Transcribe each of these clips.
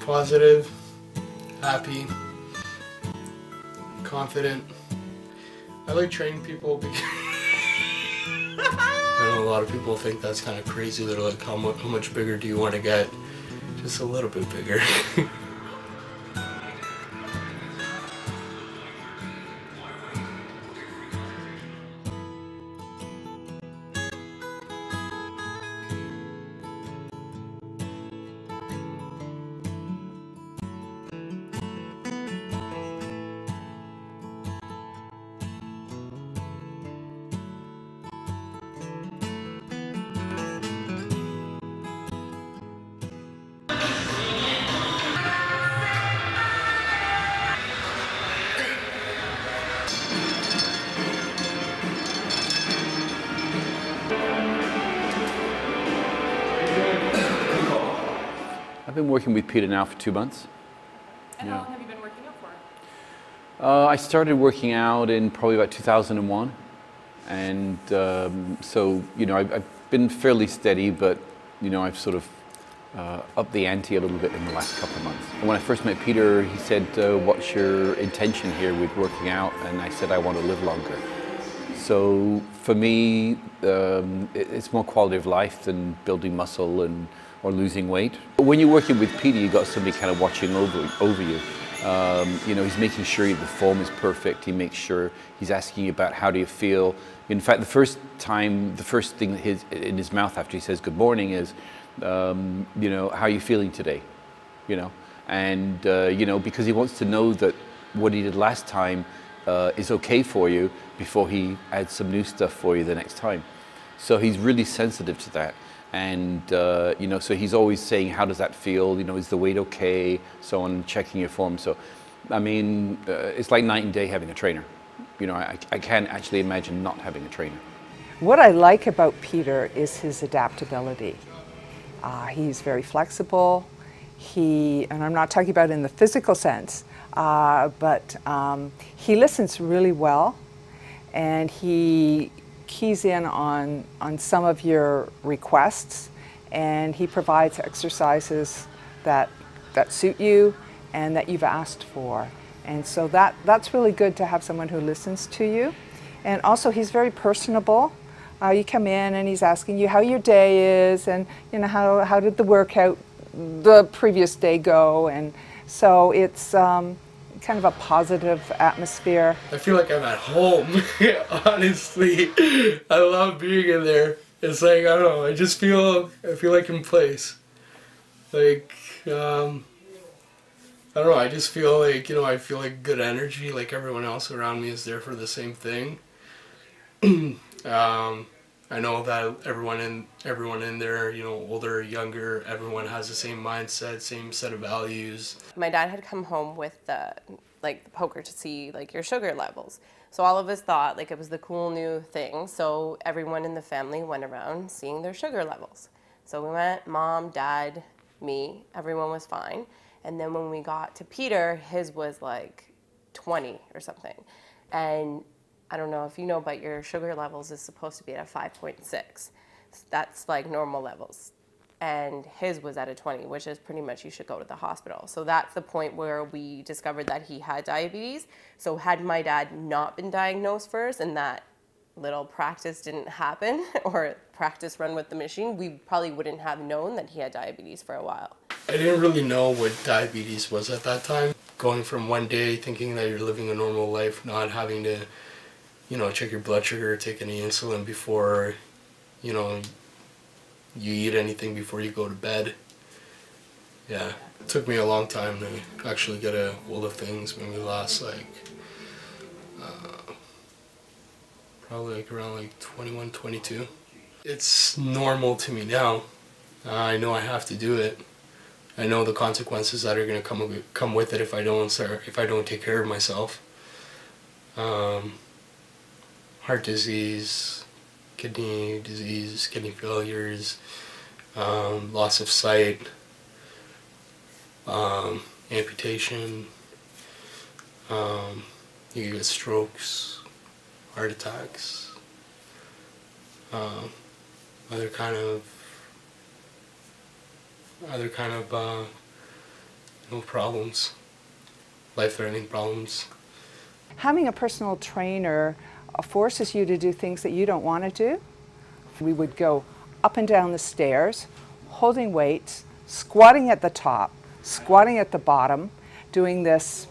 Positive, happy, confident. I like training people because I know a lot of people think that's kind of crazy. They're like, how much bigger do you want to get? Just a little bit bigger. I've been working with Peter now for 2 months. And how long have you been working out for? I started working out in probably about 2001. And so, you know, I've been fairly steady, but, you know, I've sort of upped the ante a little bit in the last couple of months. And when I first met Peter, he said, what's your intention here with working out? And I said, I want to live longer. So for me, it's more quality of life than building muscle or losing weight. When you're working with Peter, you've got somebody kind of watching over you. You know, he's making sure the form is perfect. He makes sure he's asking you about how do you feel. In fact, the first thing in his mouth after he says good morning is, you know, how are you feeling today? You know, and you know, because he wants to know that what he did last time is okay for you before he adds some new stuff for you the next time. So he's really sensitive to that. And you know, so he's always saying, how does that feel? You know, is the weight okay? So on, checking your form. So, I mean, it's like night and day having a trainer. You know, I can't actually imagine not having a trainer. What I like about Peter is his adaptability. He's very flexible. And I'm not talking about in the physical sense, but he listens really well, and he keys in on some of your requests, and he provides exercises that suit you and that you've asked for. And so that's really good to have someone who listens to you. And also he's very personable. You come in and he's asking you how your day is, and you know, how did the workout the previous day go, and so it's kind of a positive atmosphere. I feel like I'm at home, honestly. I love being in there. It's like, I don't know, I feel like in place. Like, I don't know, I just feel like, you know, I feel like good energy, like everyone else around me is there for the same thing. I know that everyone in there, you know, older, younger, everyone has the same mindset, same set of values. My dad had come home with the poker to see like your sugar levels. So all of us thought like it was the cool new thing. So everyone in the family went around seeing their sugar levels. So we went, mom, dad, me, everyone was fine. And then when we got to Peter, his was like 20 or something. And I don't know if you know, but your sugar levels is supposed to be at a 5.6. That's like normal levels. And his was at a 20, which is pretty much you should go to the hospital. So that's the point where we discovered that he had diabetes. So had my dad not been diagnosed first and that little practice didn't happen, or practice run with the machine, we probably wouldn't have known that he had diabetes for a while. I didn't really know what diabetes was at that time. Going from one day thinking that you're living a normal life, not having to, you know, check your blood sugar, take any insulin before, you know, you eat anything before you go to bed. Yeah, it took me a long time to actually get a hold of things. Maybe last like, probably like around like 21, 22. It's normal to me now. I know I have to do it. I know the consequences that are going to come with it if I don't take care of myself. Heart disease, kidney disease, kidney failures, loss of sight, amputation, you get strokes, heart attacks, other kind of no problems, life-threatening problems. Having a personal trainer forces you to do things that you don't want to do. We would go up and down the stairs, holding weights, squatting at the top, squatting at the bottom, doing this,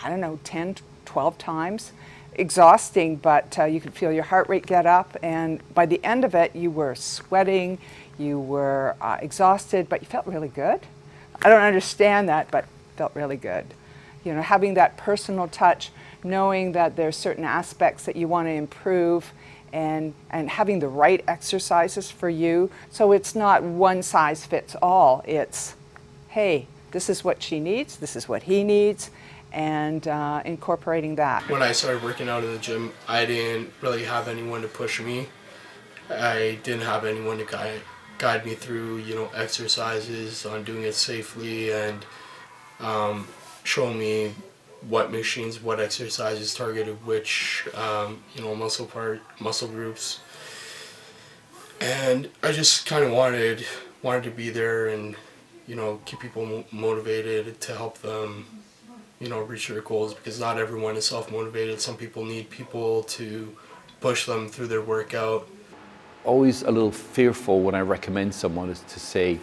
I don't know, 10, 12 times. Exhausting, but you could feel your heart rate get up, and by the end of it, you were sweating, you were exhausted, but you felt really good. I don't understand that, but felt really good. You know, having that personal touch, knowing that there's certain aspects that you want to improve, and having the right exercises for you. So it's not one size fits all. It's, hey, this is what she needs, this is what he needs, and incorporating that. When I started working out in the gym, I didn't really have anyone to push me. I didn't have anyone to guide me through, you know, exercises, on doing it safely, and show me what machines, what exercises targeted which, you know, muscle groups. And I just kind of wanted to be there and, you know, keep people motivated, to help them, you know, reach their goals, because not everyone is self-motivated. Some people need people to push them through their workout. Always a little fearful when I recommend someone is to say,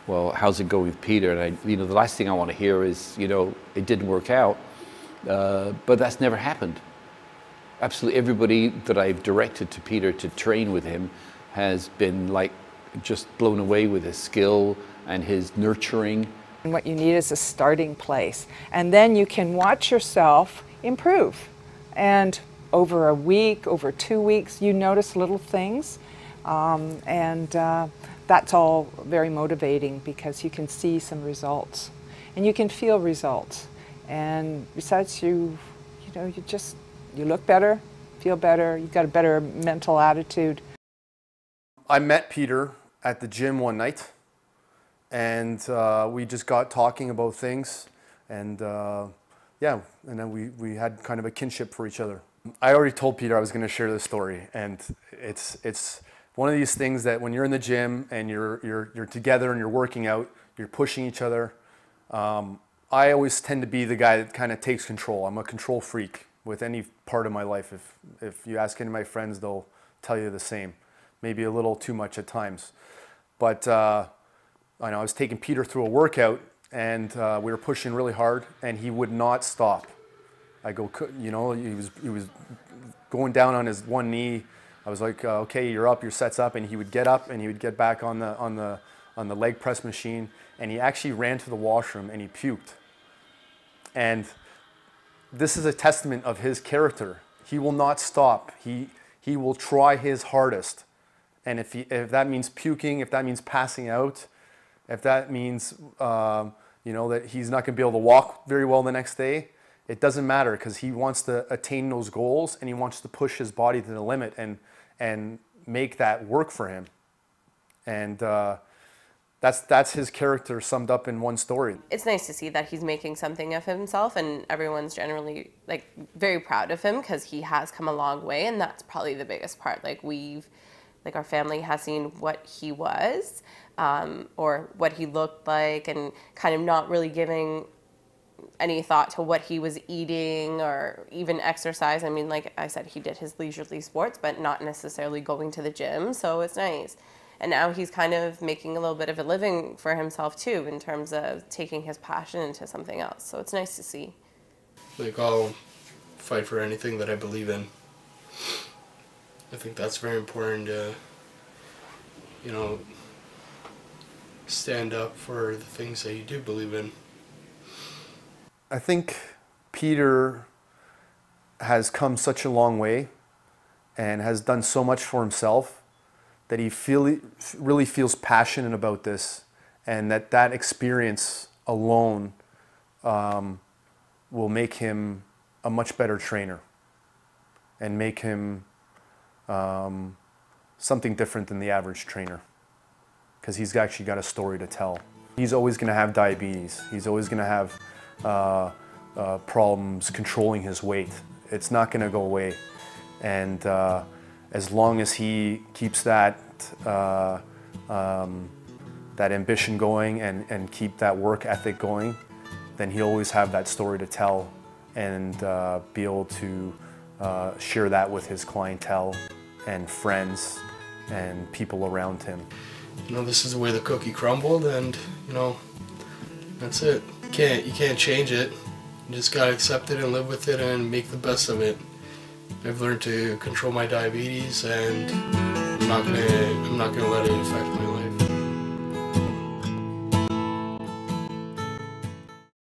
well, how's it going with Peter? And you know, the last thing I want to hear is, you know, it didn't work out. But that's never happened. Absolutely everybody that I've directed to Peter to train with him has been like just blown away with his skill and his nurturing. And what you need is a starting place. And then you can watch yourself improve. And over a week, over 2 weeks, you notice little things. That's all very motivating, because you can see some results. And you can feel results. And besides, you look better, feel better, you've got a better mental attitude. I met Peter at the gym one night, and we just got talking about things, and yeah, and then we had kind of a kinship for each other. I already told Peter I was going to share this story, and it's one of these things that when you're in the gym and you're together and you're working out, you're pushing each other. I always tend to be the guy that kind of takes control. I'm a control freak with any part of my life. If you ask any of my friends, they'll tell you the same. Maybe a little too much at times. But I know I was taking Peter through a workout, and we were pushing really hard, and he would not stop. I go, you know, he was going down on his one knee. I was like, okay, you're up, your set's up, and he would get up and he would get back on the leg press machine, and he actually ran to the washroom and he puked. And this is a testament of his character. He will not stop. He will try his hardest. And if that means puking, if that means passing out, if that means you know, that he's not going to be able to walk very well the next day, it doesn't matter, because he wants to attain those goals, and he wants to push his body to the limit and make that work for him. And that's his character summed up in one story. It's nice to see that he's making something of himself, and everyone's generally like very proud of him, because he has come a long way, and that's probably the biggest part. Like our family has seen what he was, or what he looked like, and kind of not really giving any thought to what he was eating or even exercise. I mean, like I said, he did his leisurely sports, but not necessarily going to the gym, so it's nice. And now he's kind of making a little bit of a living for himself too, in terms of taking his passion into something else. So it's nice to see. Like, I'll fight for anything that I believe in. I think that's very important to, you know, stand up for the things that you do believe in. I think Peter has come such a long way and has done so much for himself that he really feels passionate about this, and that experience alone will make him a much better trainer and make him something different than the average trainer, because he's actually got a story to tell. He's always going to have diabetes. He's always going to have problems controlling his weight. It's not going to go away. And as long as he keeps that ambition going and keep that work ethic going, then he'll always have that story to tell and be able to share that with his clientele and friends and people around him. You know, this is the way the cookie crumbled, and you know, that's it. You can't change it. You just gotta accept it and live with it and make the best of it. I've learned to control my diabetes, and I'm not gonna let it affect my life.